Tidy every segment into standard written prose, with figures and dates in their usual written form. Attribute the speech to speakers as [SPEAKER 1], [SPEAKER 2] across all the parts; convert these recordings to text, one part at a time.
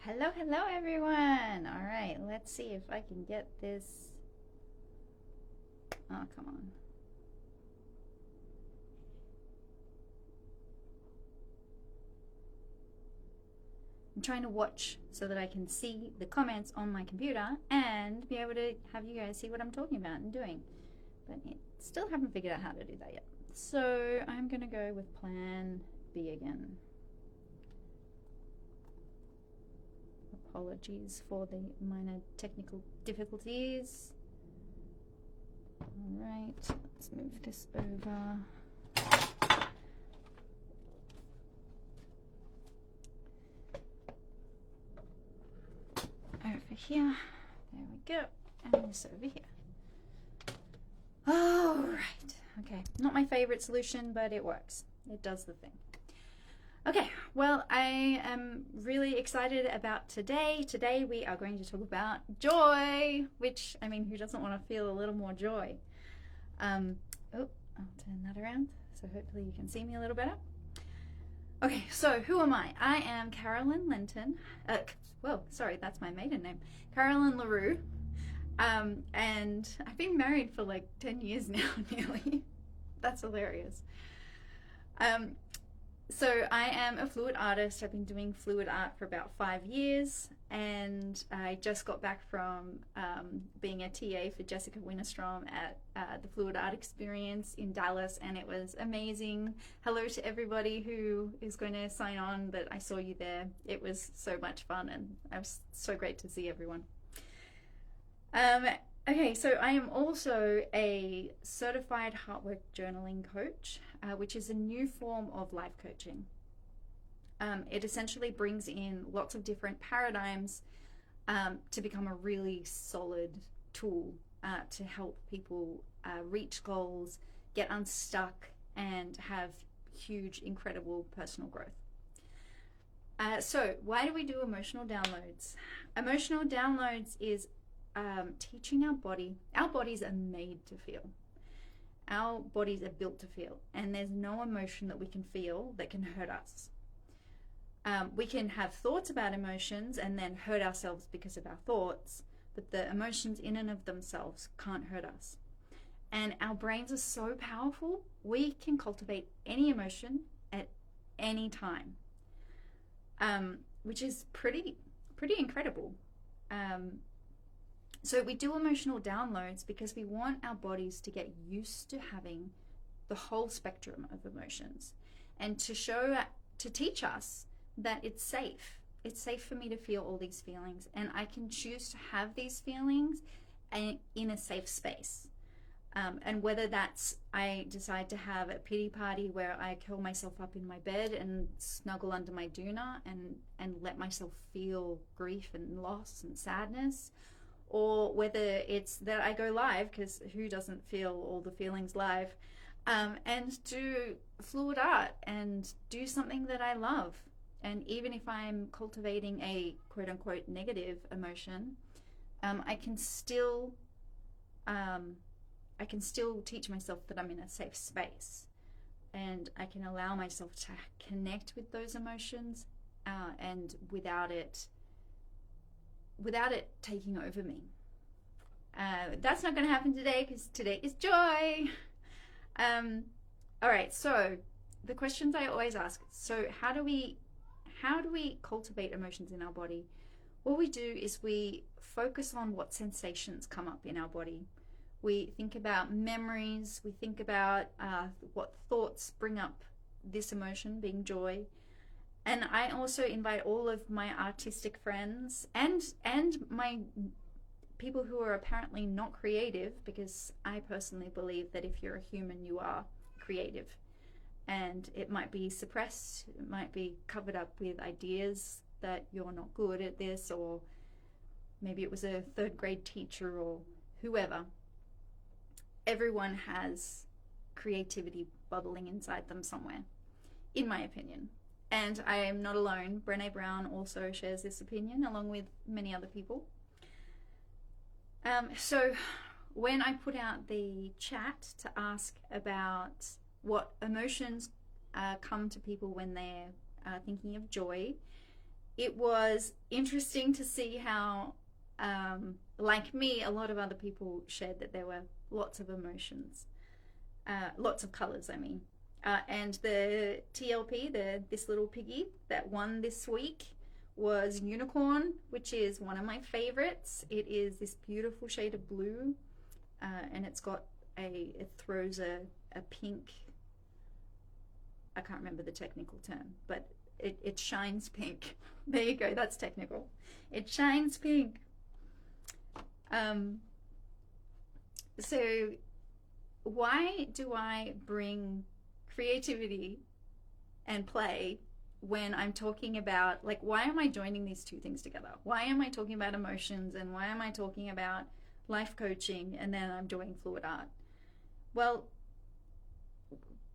[SPEAKER 1] Hello, hello everyone. All right, let's see if I can get this. Oh, come on. I'm trying to watch so that I can see the comments on my computer and be able to have you guys see what I'm talking about and doing. But I still haven't figured out how to do that yet. So I'm going to go with plan B again. Apologies for the minor technical difficulties. All right, let's move this over. Over here, there we go, and this over here. All right, okay, not my favorite solution, but it works. It does the thing. Okay, well, I am really excited about today. Today we are going to talk about joy, which, I mean, who doesn't want to feel a little more joy? Oh, I'll turn that around, so hopefully you can see me a little better. Okay, so who am I? I am Carolyn Linton. Well, sorry, that's my maiden name. Carolyn LaRue. And I've been married for like 10 years now, nearly. That's hilarious. So I am a fluid artist. I've been doing fluid art for about 5 years, and I just got back from being a TA for Jessica Winterstrom at the Fluid Art Experience in Dallas, and it was amazing. Hello to everybody who is going to sign on, but I saw you there. It was so much fun, and it was so great to see everyone. Okay, so I am also a certified heartwork journaling coach, which is a new form of life coaching. It essentially brings in lots of different paradigms to become a really solid tool to help people reach goals, get unstuck, and have huge, incredible personal growth. So why do we do emotional downloads? Emotional downloads is teaching our bodies are made to feel. Our bodies are built to feel, and there's no emotion that we can feel that can hurt us. We can have thoughts about emotions and then hurt ourselves because of our thoughts, but the emotions in and of themselves can't hurt us. And our brains are so powerful, we can cultivate any emotion at any time, which is pretty incredible. So we do emotional downloads because we want our bodies to get used to having the whole spectrum of emotions, and to teach us that it's safe. It's safe for me to feel all these feelings, and I can choose to have these feelings in a safe space. And whether that's I decide to have a pity party where I curl myself up in my bed and snuggle under my doona and let myself feel grief and loss and sadness, or whether it's that I go live, because who doesn't feel all the feelings live, and do fluid art and do something that I love. And even if I'm cultivating a quote-unquote negative emotion, I can still teach myself that I'm in a safe space, and I can allow myself to connect with those emotions and without it taking over me. That's not going to happen today, because today is joy. All right, so the questions I always ask. So how do we cultivate emotions in our body? What we do is we focus on what sensations come up in our body. We think about memories. We think about what thoughts bring up this emotion, being joy. And I also invite all of my artistic friends and my people who are apparently not creative, because I personally believe that if you're a human, you are creative. And it might be suppressed, it might be covered up with ideas that you're not good at this, or maybe it was a third grade teacher or whoever. Everyone has creativity bubbling inside them somewhere, in my opinion. And I am not alone. Brené Brown also shares this opinion, along with many other people. So when I put out the chat to ask about what emotions come to people when they're thinking of joy, it was interesting to see how, like me, a lot of other people shared that there were lots of emotions, lots of colors, I mean. And the TLP, this little piggy that won this week, was Unicorn, which is one of my favorites. It is this beautiful shade of blue, and it throws a pink, I can't remember the technical term, but it shines pink. There you go, that's technical. It shines pink. So why do I bring creativity and play when I'm talking about, like, why am I joining these two things together? Why am I talking about emotions, and why am I talking about life coaching, and then I'm doing fluid art? Well,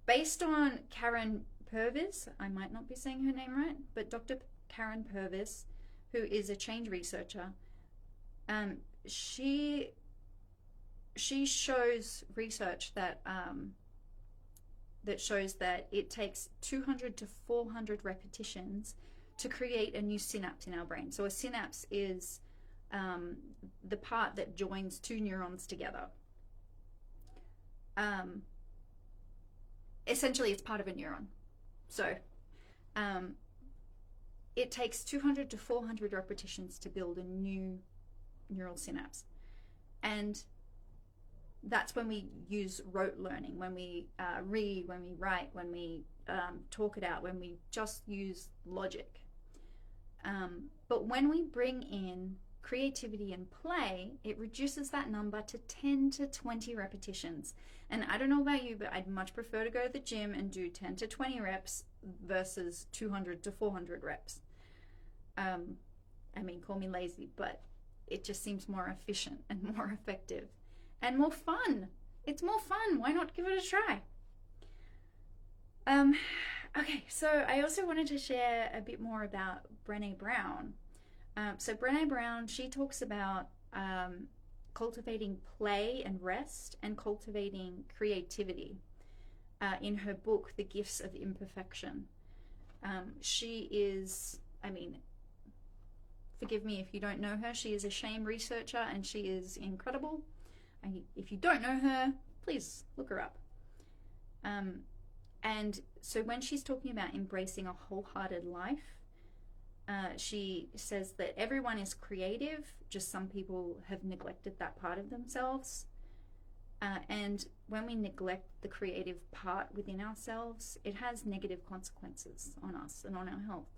[SPEAKER 1] based on Karen Purvis, I might not be saying her name right, but Dr. Karen Purvis, who is a change researcher, she shows research that that shows that it takes 200 to 400 repetitions to create a new synapse in our brain. So a synapse is the part that joins two neurons together. Essentially, it's part of a neuron. So it takes 200 to 400 repetitions to build a new neural synapse. And that's when we use rote learning, when we read, when we write, when we talk it out, when we just use logic. But when we bring in creativity and play, it reduces that number to 10 to 20 repetitions. And I don't know about you, but I'd much prefer to go to the gym and do 10 to 20 reps versus 200 to 400 reps. I mean, call me lazy, but it just seems more efficient and more effective and more fun. It's more fun. Why not give it a try? Okay, so I also wanted to share a bit more about Brené Brown. So Brené Brown, she talks about cultivating play and rest and cultivating creativity in her book, The Gifts of Imperfection. She is, I mean, forgive me if you don't know her, she is a shame researcher and she is incredible. If you don't know her, please look her up. And so when she's talking about embracing a wholehearted life, she says that everyone is creative, just some people have neglected that part of themselves. And when we neglect the creative part within ourselves, it has negative consequences on us and on our health.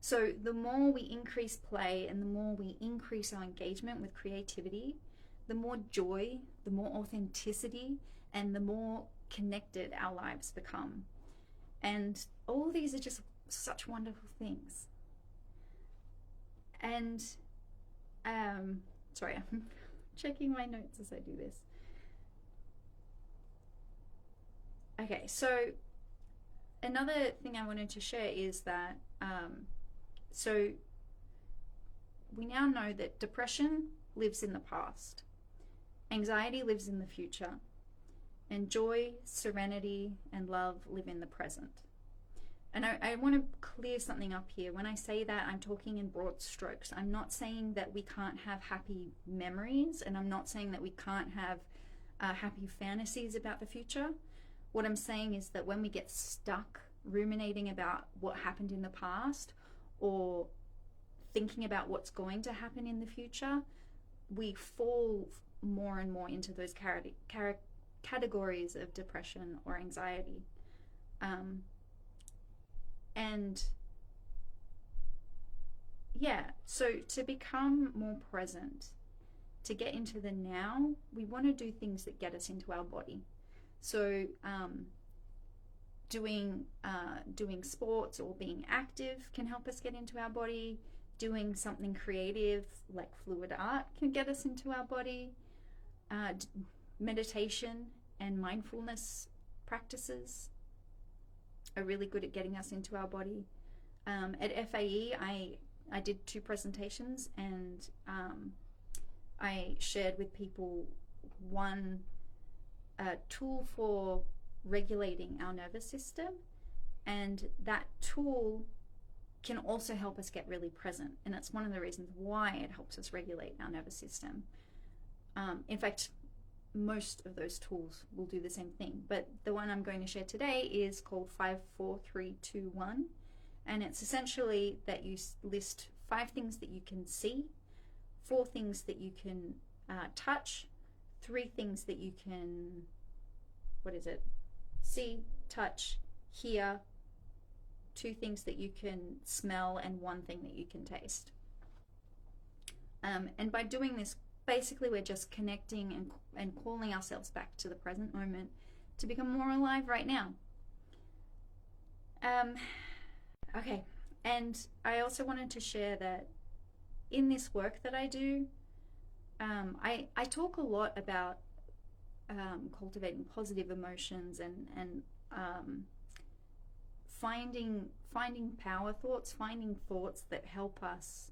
[SPEAKER 1] So the more we increase play and the more we increase our engagement with creativity, the more joy, the more authenticity, and the more connected our lives become. And all these are just such wonderful things. And sorry, I'm checking my notes as I do this. Okay, so another thing I wanted to share is that so we now know that depression lives in the past, anxiety lives in the future, and joy, serenity, and love live in the present. And I want to clear something up here. When I say that, I'm talking in broad strokes. I'm not saying that we can't have happy memories, and I'm not saying that we can't have happy fantasies about the future. What I'm saying is that when we get stuck ruminating about what happened in the past or thinking about what's going to happen in the future, we fall more and more into those categories of depression or anxiety. And yeah, so to become more present, to get into the now, we want to do things that get us into our body. So doing sports or being active can help us get into our body. Doing something creative like fluid art can get us into our body. Meditation and mindfulness practices are really good at getting us into our body. At FAE, I did 2 presentations, and I shared with people one tool for regulating our nervous system, and that tool can also help us get really present. And that's one of the reasons why it helps us regulate our nervous system. In fact, most of those tools will do the same thing. But the one I'm going to share today is called 54321. And it's essentially that you list 5 things that you can see, 4 things that you can touch, 3 things that you can, see, touch, hear, 2 things that you can smell, and 1 thing that you can taste. And by doing this, basically we're just connecting and calling ourselves back to the present moment to become more alive right now. Okay, and I also wanted to share that in this work that I do, I talk a lot about cultivating positive emotions and finding power thoughts, finding thoughts that help us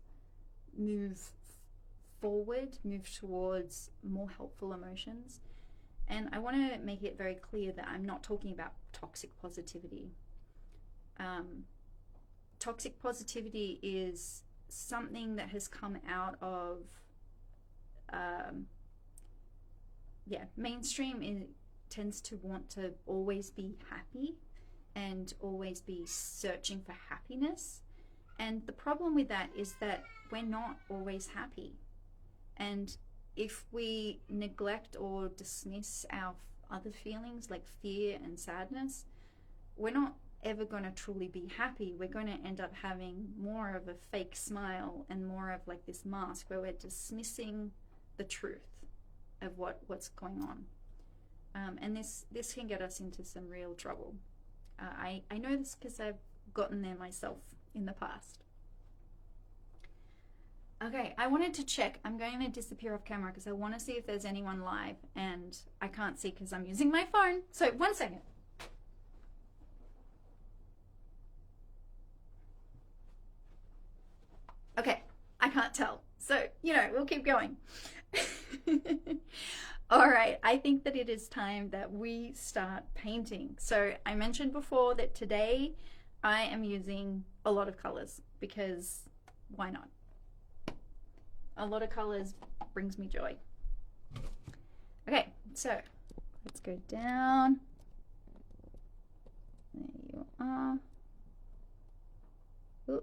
[SPEAKER 1] move forward, move towards more helpful emotions. And I want to make it very clear that I'm not talking about toxic positivity. Toxic positivity is something that has come out of mainstream. Tends to want to always be happy and always be searching for happiness. And the problem with that is that we're not always happy. And if we neglect or dismiss our other feelings like fear and sadness, we're not ever going to truly be happy. We're going to end up having more of a fake smile and more of like this mask where we're dismissing the truth of what's going on. And this can get us into some real trouble. I know this because I've gotten there myself in the past. Okay, I wanted to check. I'm going to disappear off camera because I want to see if there's anyone live, and I can't see because I'm using my phone. So 1 second. Okay, I can't tell. So, we'll keep going. All right, I think that it is time that we start painting. So I mentioned before that today I am using a lot of colors because why not? A lot of colors brings me joy. Okay, so let's go down. There you are. Ooh.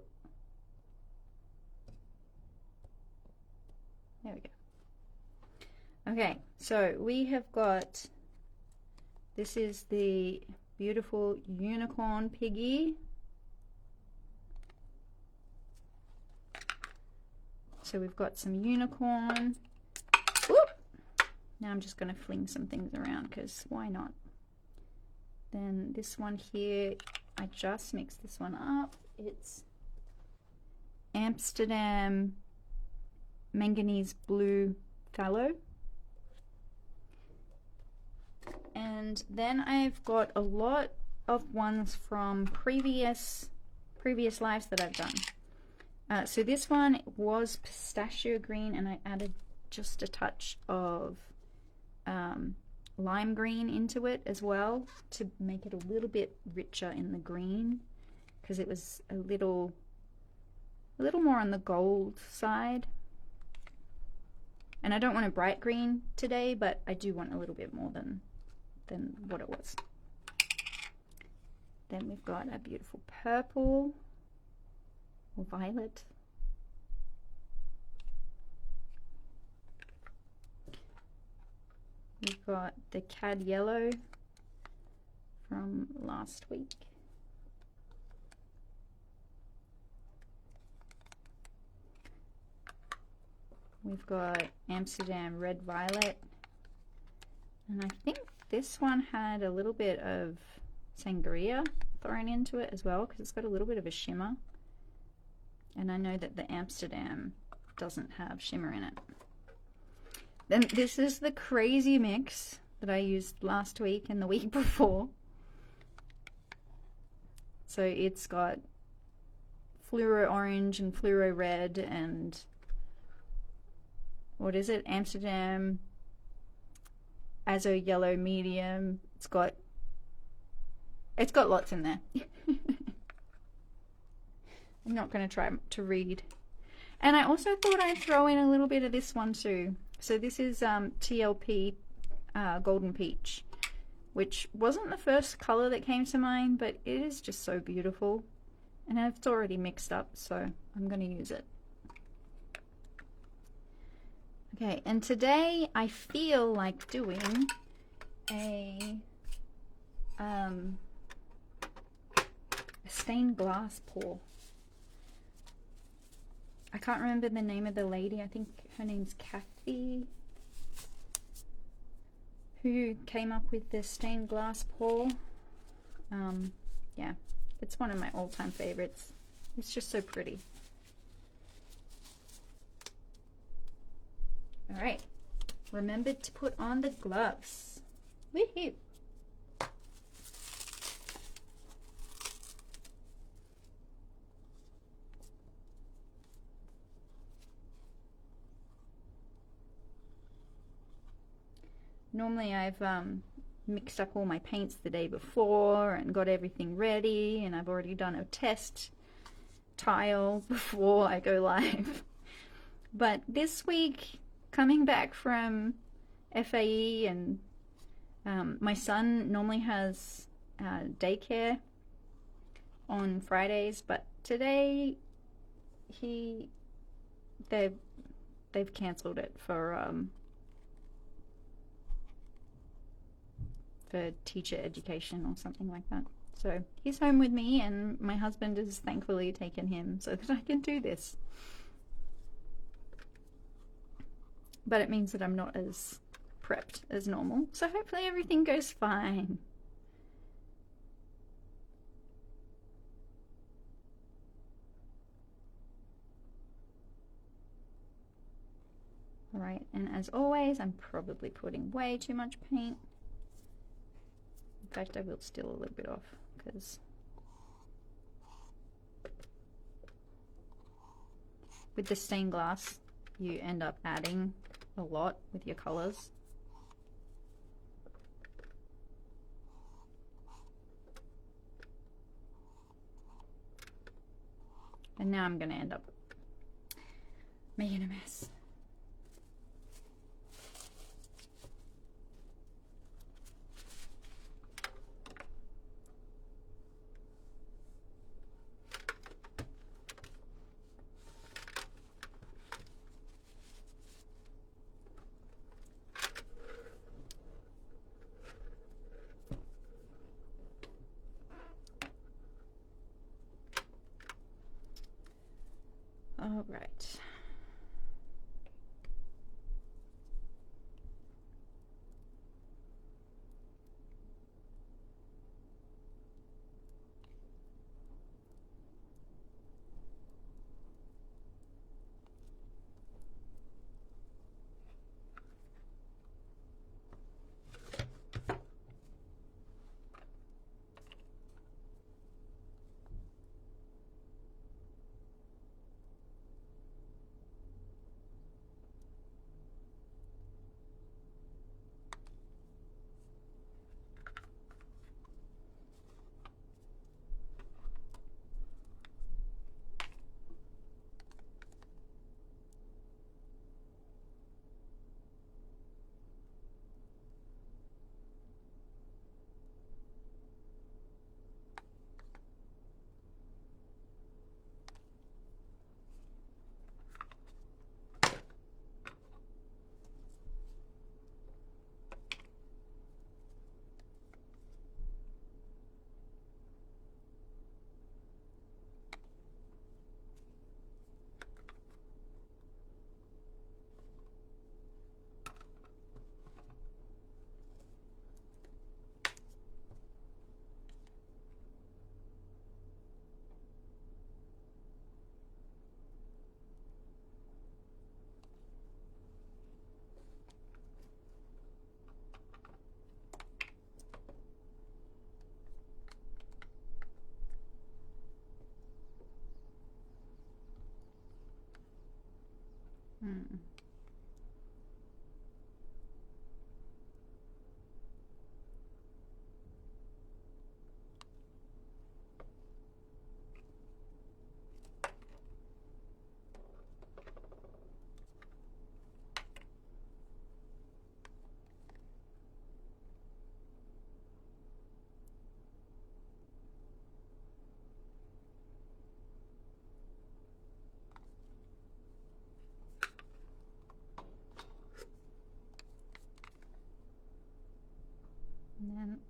[SPEAKER 1] There we go. Okay, so we have got, this is the beautiful unicorn piggy. So we've got some unicorn. Whoop! Now I'm just going to fling some things around because why not? Then this one here, I just mixed this one up. It's Amsterdam manganese blue phthalo. And then I've got a lot of ones from previous lives that I've done. So this one was pistachio green, and I added just a touch of lime green into it as well to make it a little bit richer in the green, because it was a little more on the gold side. And I don't want a bright green today, but I do want a little bit more than what it was. Then we've got a beautiful purple or violet. We've got the cad yellow from last week. We've got Amsterdam red violet, and I think this one had a little bit of sangria thrown into it as well because it's got a little bit of a shimmer, and I know that the Amsterdam doesn't have shimmer in it. Then this is the crazy mix that I used last week and the week before. So it's got fluoro orange and fluoro red and what is it? Amsterdam Azo yellow medium. It's got lots in there. I'm not going to try to read. And I also thought I'd throw in a little bit of this one too. So this is TLP Golden Peach, which wasn't the first color that came to mind, but it is just so beautiful. And it's already mixed up, so I'm going to use it. Okay, and today I feel like doing a stained glass pour. I can't remember the name of the lady. I think her name's Kathy, who came up with this stained glass pour. Yeah, it's one of my all-time favorites. It's just so pretty. All right, remember to put on the gloves. Woohoo! Normally I've mixed up all my paints the day before and got everything ready, and I've already done a test tile before I go live. But this week, coming back from FAE, and my son normally has daycare on Fridays, but today they've canceled it for teacher education or something like that. So he's home with me, and my husband has thankfully taken him so that I can do this. But it means that I'm not as prepped as normal, so hopefully everything goes fine. Alright, and as always, I'm probably putting way too much paint. In fact, I will steal a little bit off, because with the stained glass, you end up adding a lot with your colors. And now I'm going to end up making a mess. All right.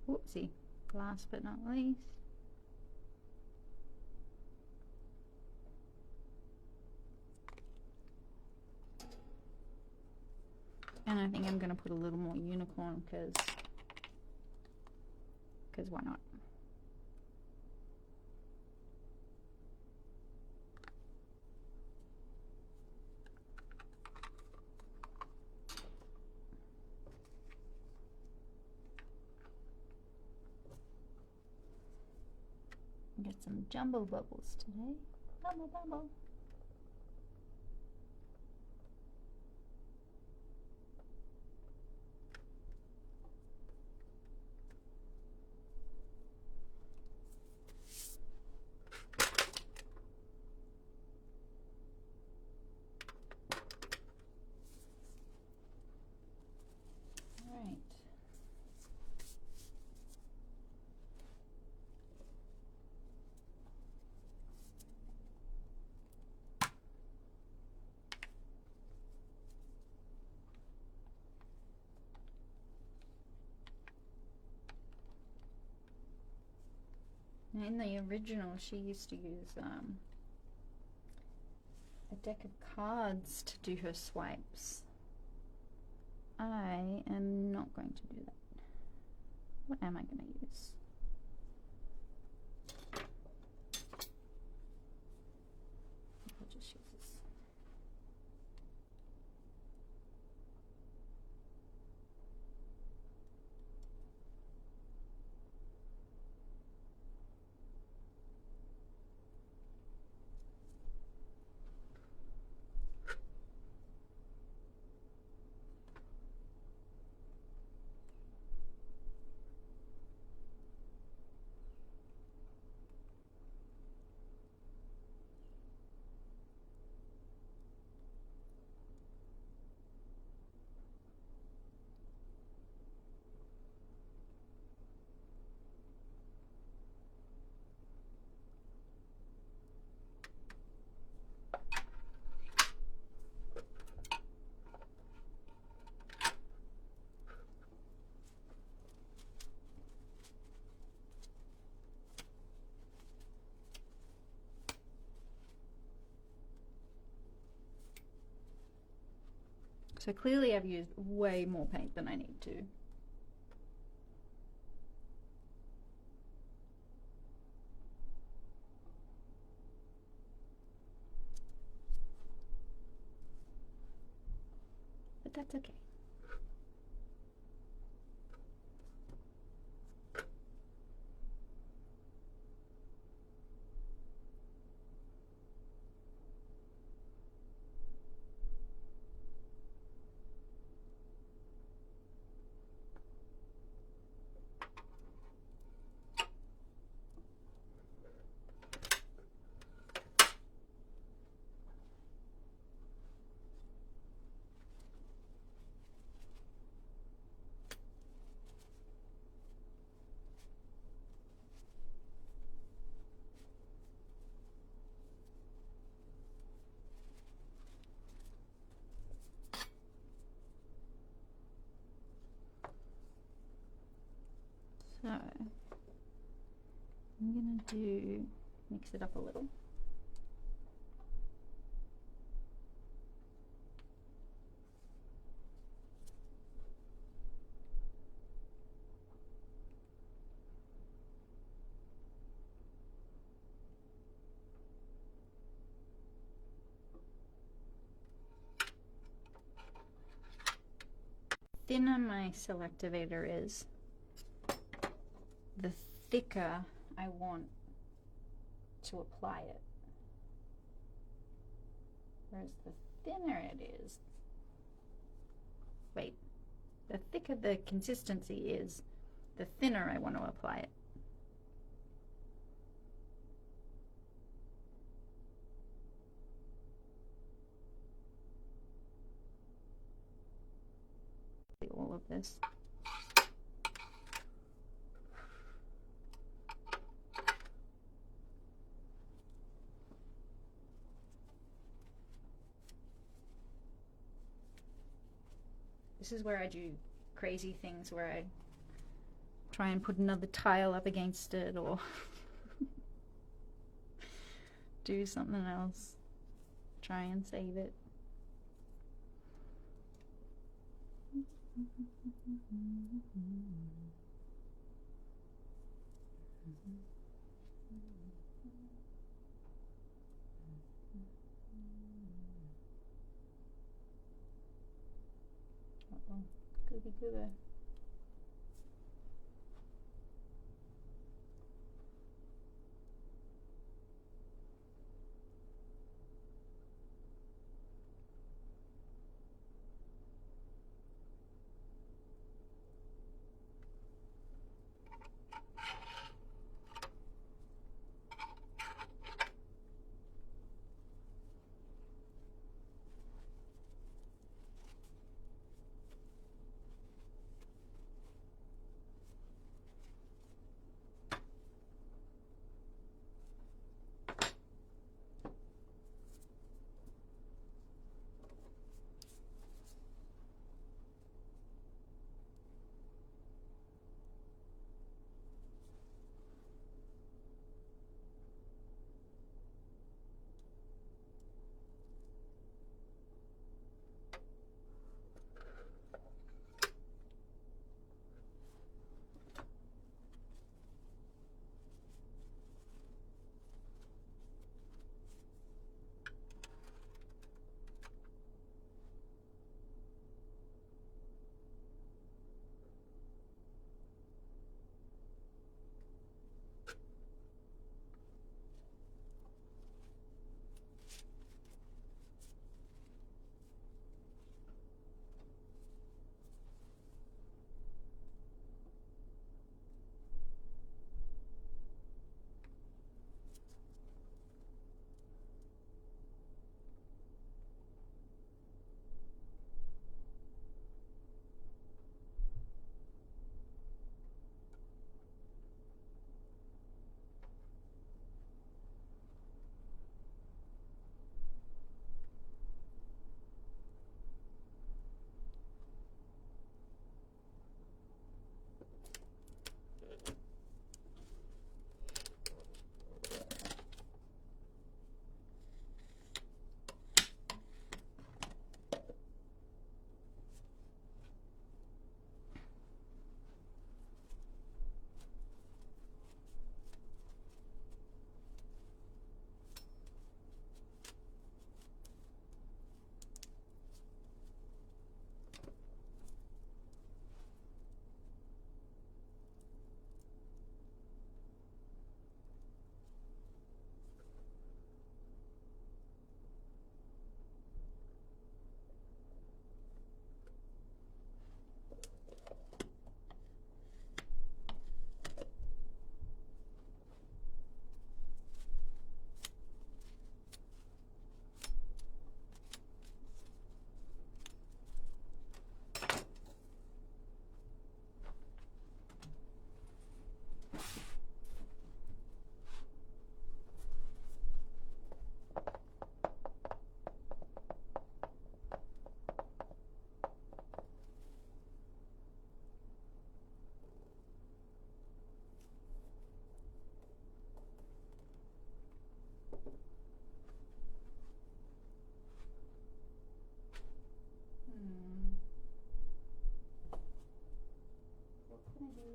[SPEAKER 1] whoopsie, last but not least, and I think I'm going to put a little more unicorn because why not? Get some jumbo bubbles today. Bubble, bubble. All right. In the original, she used to use a deck of cards to do her swipes. I am not going to do that. What am I going to use? I'll just use this. So clearly I've used way more paint than I need to. But that's okay. So I'm going to mix it up a little. Thinner my selectivator is, the thicker I want to apply it. Whereas the thinner it is, wait, the thicker the consistency is, the thinner I want to apply it. All of this. This is where I do crazy things where I try and put another tile up against it or do something else. Try and save it. Uh-oh, gooby goober.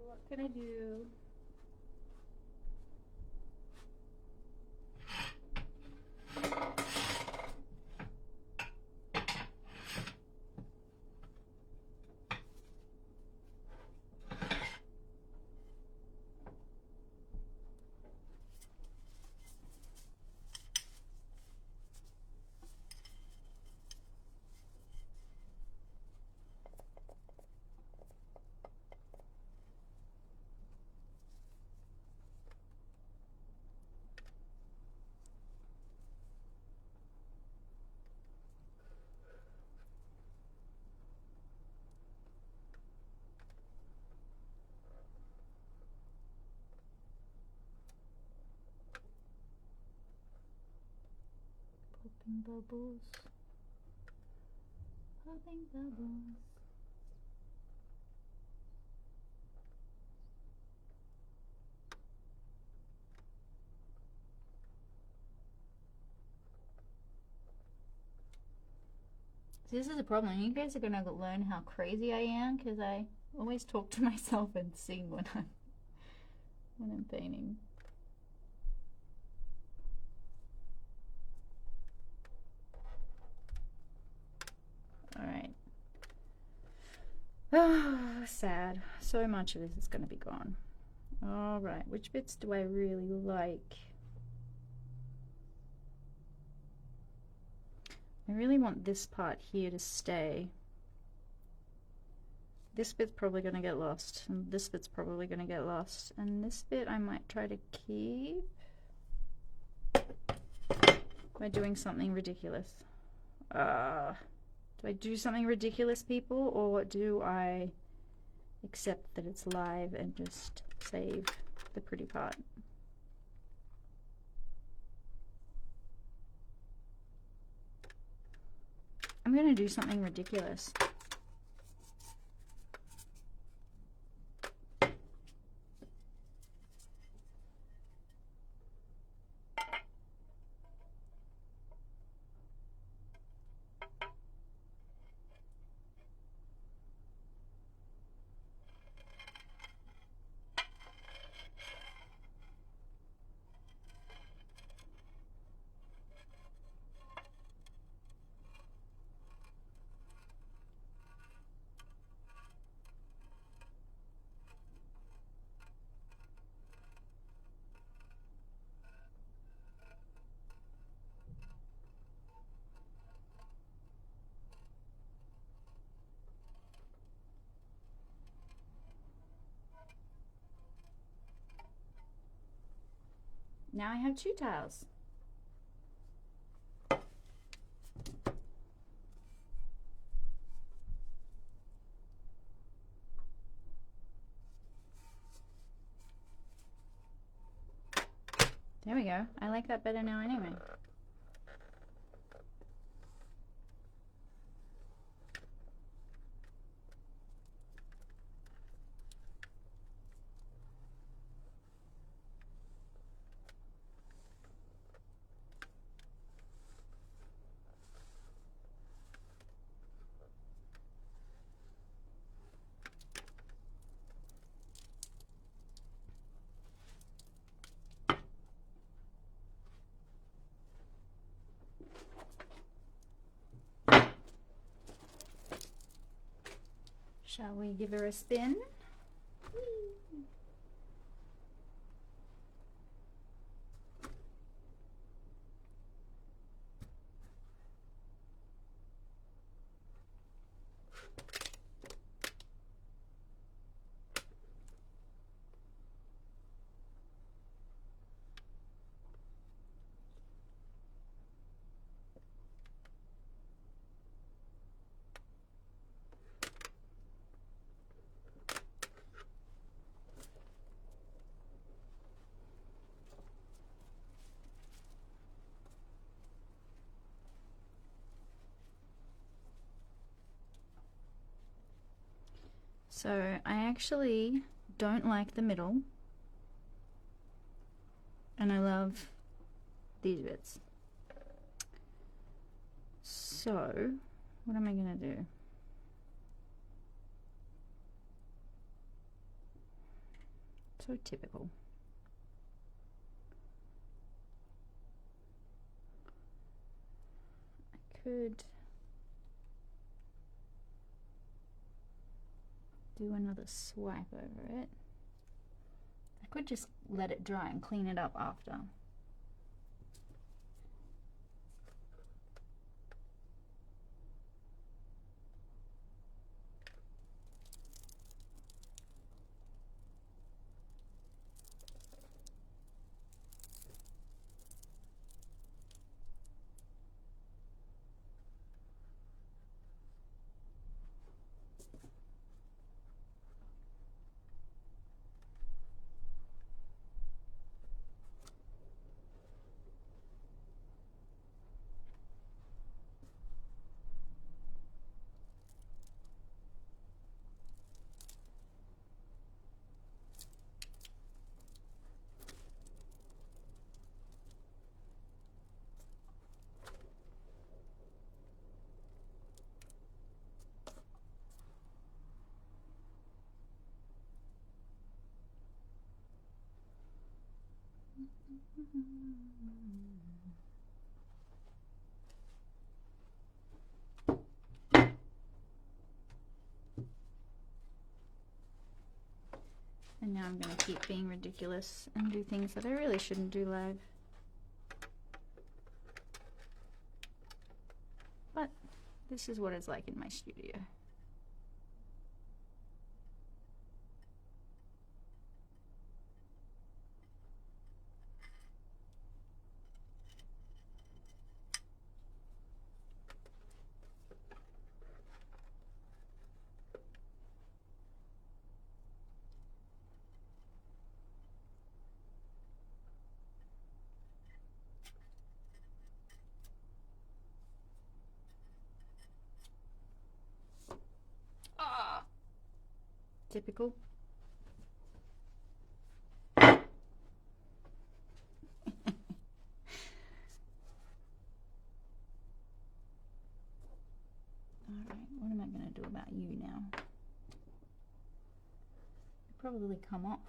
[SPEAKER 1] What can I do? Popping bubbles. Popping bubbles. This is a problem. You guys are gonna learn how crazy I am because I always talk to myself and sing when I'm painting. All right. Oh, sad. So much of this is gonna be gone. All right. Which bits do I really like? I really want this part here to stay. This bit's probably going to get lost, and this bit's probably going to get lost, and this bit I might try to keep by doing something ridiculous. Do I do something ridiculous, people, or do I accept that it's live and just save the pretty part? I'm going to do something ridiculous. Now I have 2 tiles. There we go. I like that better now anyway. Shall we give her a spin? So I actually don't like the middle, and I love these bits. So what am I gonna do? So typical. I could do another swipe over it. I could just let it dry and clean it up after. And now I'm going to keep being ridiculous and do things that I really shouldn't do live. But this is what it's like in my studio. Typical. Alright, what am I going to do about you now? You'll probably come off.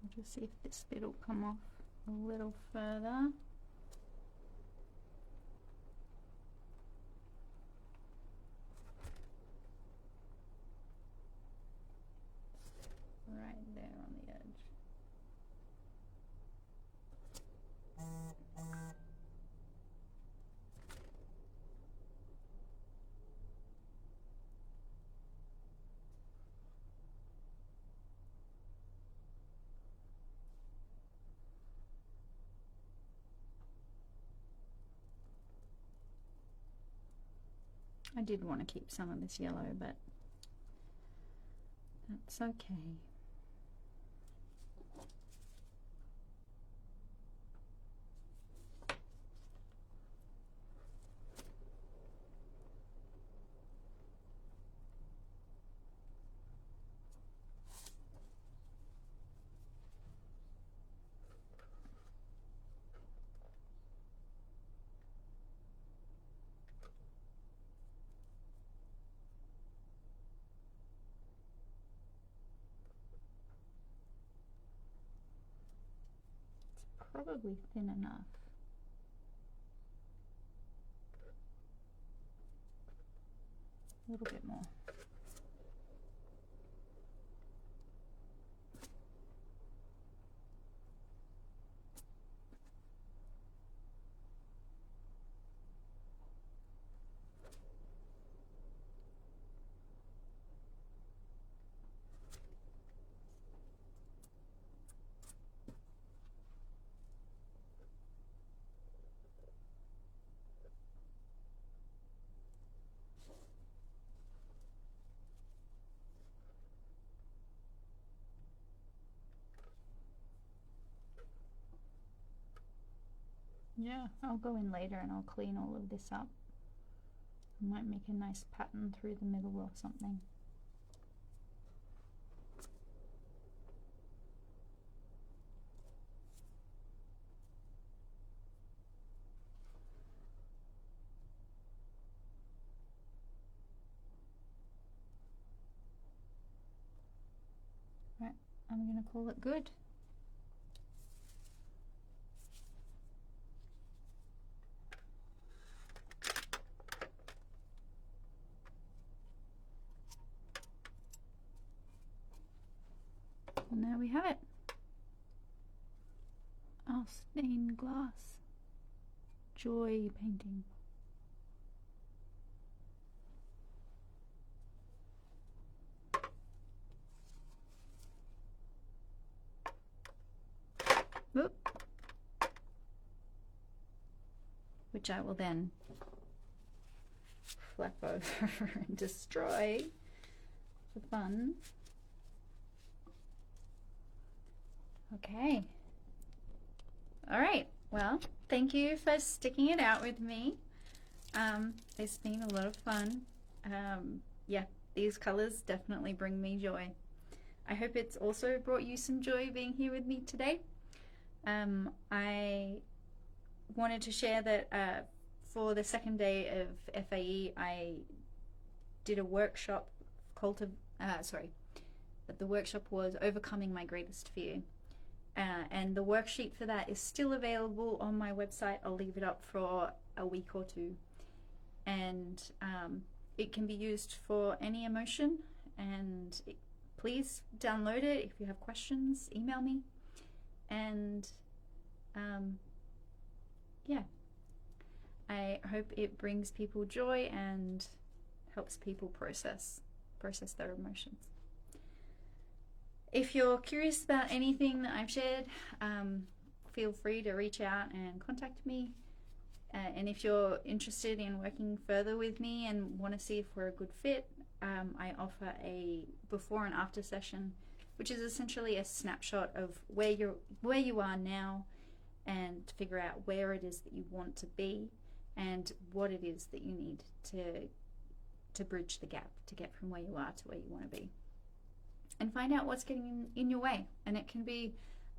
[SPEAKER 1] I'll just see if this bit will come off a little further. Right there on the edge. I did want to keep some of this yellow, but that's okay. Probably thin enough. A little bit more. Yeah, I'll go in later and I'll clean all of this up. I might make a nice pattern through the middle or something. Right, I'm going to call it good. And there we have it. Our stained glass joy painting. Whoop. Which I will then flap over and destroy for fun. Okay. All right. Well, thank you for sticking it out with me. It's been a lot of fun. Yeah, these colors definitely bring me joy. I hope it's also brought you some joy being here with me today. I wanted to share that for the second day of FAE, I did a workshop the workshop was Overcoming My Greatest Fear. And the worksheet for that is still available on my website. I'll leave it up for a week or two. And it can be used for any emotion. And please download it. If you have questions, email me. And yeah, I hope it brings people joy and helps people process their emotions. If you're curious about anything that I've shared, feel free to reach out and contact me. And if you're interested in working further with me and want to see if we're a good fit, I offer a before and after session, which is essentially a snapshot of where you are now, and to figure out where it is that you want to be and what it is that you need to bridge the gap to get from where you are to where you want to be. And find out what's getting in your way. And it can be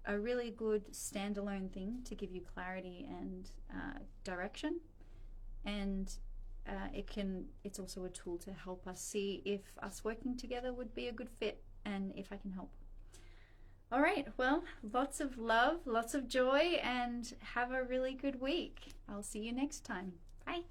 [SPEAKER 1] a really good standalone thing to give you clarity and direction. And it's also a tool to help us see if us working together would be a good fit and if I can help. All right, well, lots of love, lots of joy, and have a really good week. I'll see you next time. Bye.